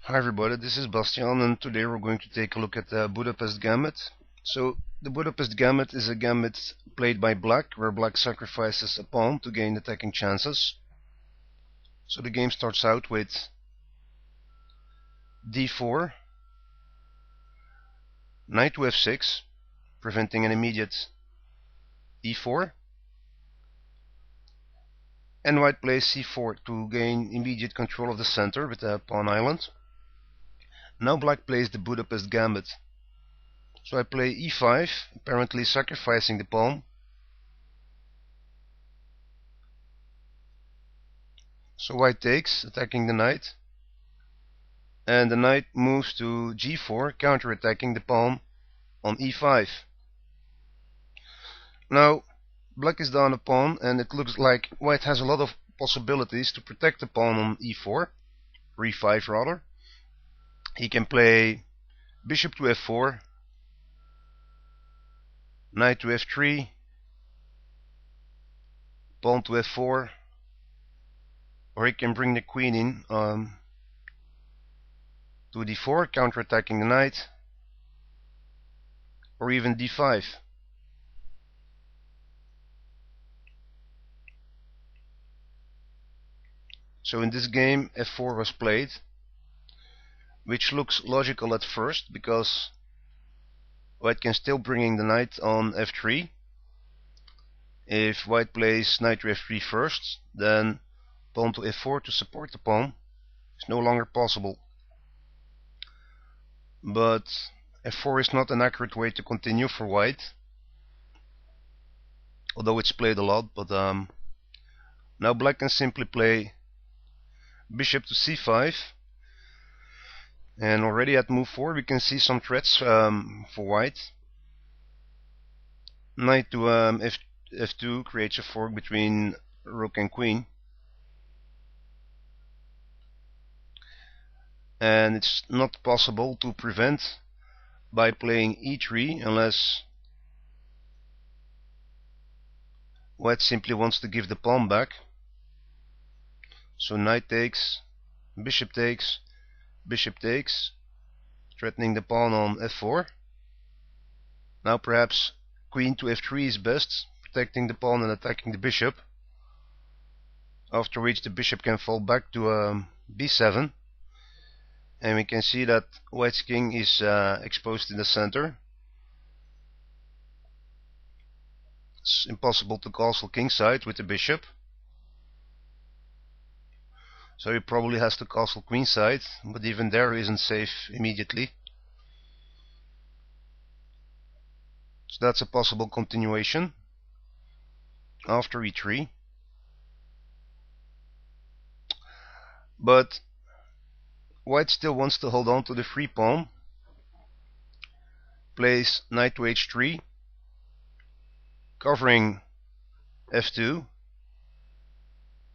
Hi everybody, this is Bastiaan, and today we're going to take a look at the Budapest gambit. So the Budapest gambit is a gambit played by black, where black sacrifices a pawn to gain attacking chances. So the game starts out with d4, knight to f6, preventing an immediate e4, and white plays c4 to gain immediate control of the center with the pawn island. Now black plays the Budapest gambit. So I play e5, apparently sacrificing the pawn. So white takes, attacking the knight, and the knight moves to g4, counterattacking the pawn on e5. Now black is down a pawn, and it looks like white has a lot of possibilities to protect the pawn on e4, or e5 rather. He can play bishop to f4, knight to f3, pawn to f4, or he can bring the queen in to d4, counterattacking the knight, or even d5. So in this game f4 was played, which looks logical at first because white can still bring in the knight on f3. If white plays knight to f3 first, then pawn to f4 to support the pawn is no longer possible. But f4 is not an accurate way to continue for white, although it's played a lot. But now black can simply play bishop to c5, and already at move 4 we can see some threats for white. Knight to f2 creates a fork between rook and queen, and it's not possible to prevent by playing e3 unless white simply wants to give the pawn back. So knight takes, bishop takes, bishop takes, threatening the pawn on f4. Now perhaps queen to f3 is best, protecting the pawn and attacking the bishop, after which the bishop can fall back to b7, and we can see that white's king is exposed in the center. It's impossible to castle kingside with the bishop, so he probably has to castle queenside, but even there isn't safe immediately. So that's a possible continuation after e3. But white still wants to hold on to the free pawn. Plays knight to h3, covering f2,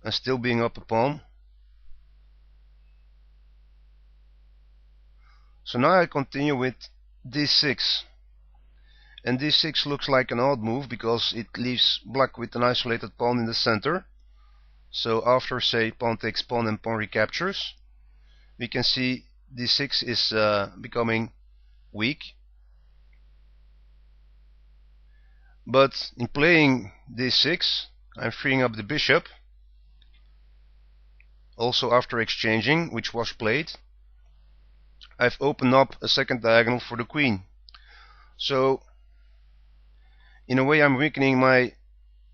and still being up a pawn. So now I continue with d6, and d6 looks like an odd move because it leaves black with an isolated pawn in the center. So after, say, pawn takes pawn and pawn recaptures, we can see d6 is becoming weak. But in playing d6, I'm freeing up the bishop, also after exchanging, which was played. I've opened up a second diagonal for the queen. So in a way I'm weakening my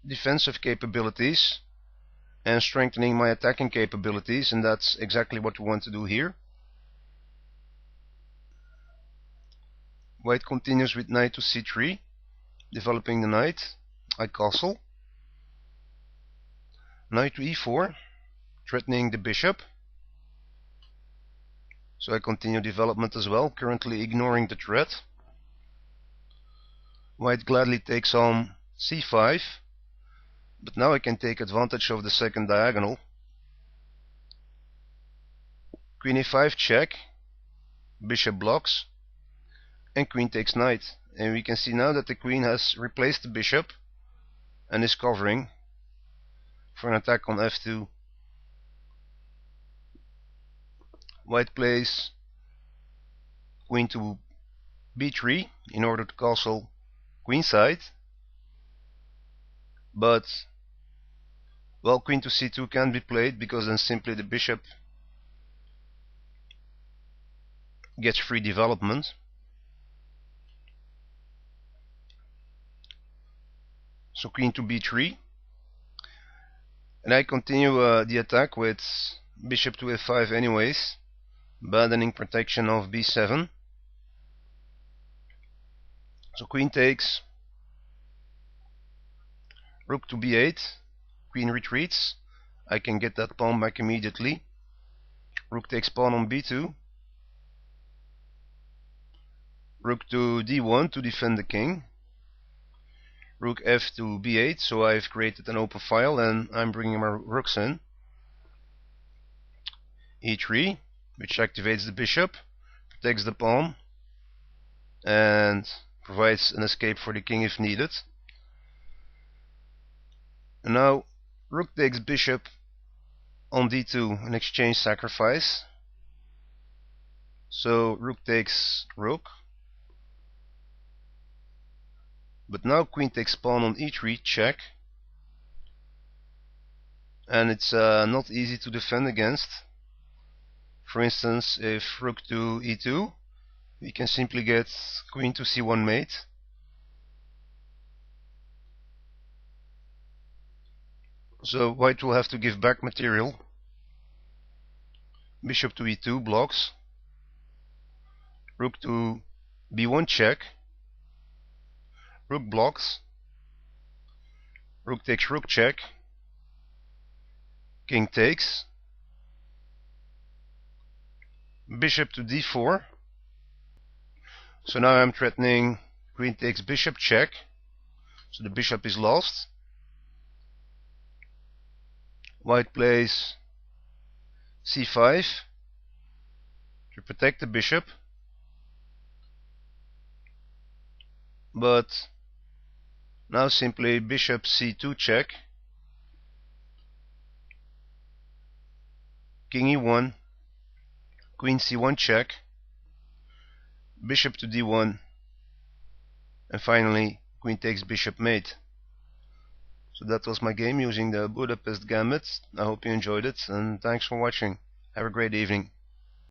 defensive capabilities and strengthening my attacking capabilities, and that's exactly what we want to do here. White continues with knight to c3, developing the knight. I castle. Knight to e4, threatening the bishop. So I continue development as well, currently ignoring the threat. White gladly takes on c5, but now I can take advantage of the second diagonal. Queen a5 check, bishop blocks, and queen takes knight. And we can see now that the queen has replaced the bishop and is covering for an attack on f2. White plays queen to b3 in order to castle queenside, but well, queen to c2 can't be played because then simply the bishop gets free development. So queen to b3, and I continue the attack with bishop to f5 anyways, abandoning protection of b7. So queen takes, rook to b8, queen retreats. I can get that pawn back immediately. Rook takes pawn on b2, rook to d1 to defend the king, rook f to b8, so I've created an open file and I'm bringing my rooks in. e3, which activates the bishop, protects the pawn, and provides an escape for the king if needed. And now rook takes bishop on d2 and exchange sacrifice. So rook takes rook. But now queen takes pawn on e3, check. And it's not easy to defend against. For instance, if rook to e2, we can simply get queen to c1 mate. So white will have to give back material. Bishop to e2 blocks. Rook to b1 check. Rook blocks. Rook takes rook check. King takes. Bishop to d4. So now I'm threatening queen takes bishop check. So the bishop is lost. White plays c5 to protect the bishop. But now simply bishop c2 check. King e1. Queen c1 check. Bishop to d1. And finally queen takes bishop mate. So that was my game using the Budapest gambit. I hope you enjoyed it and thanks for watching. Have a great evening.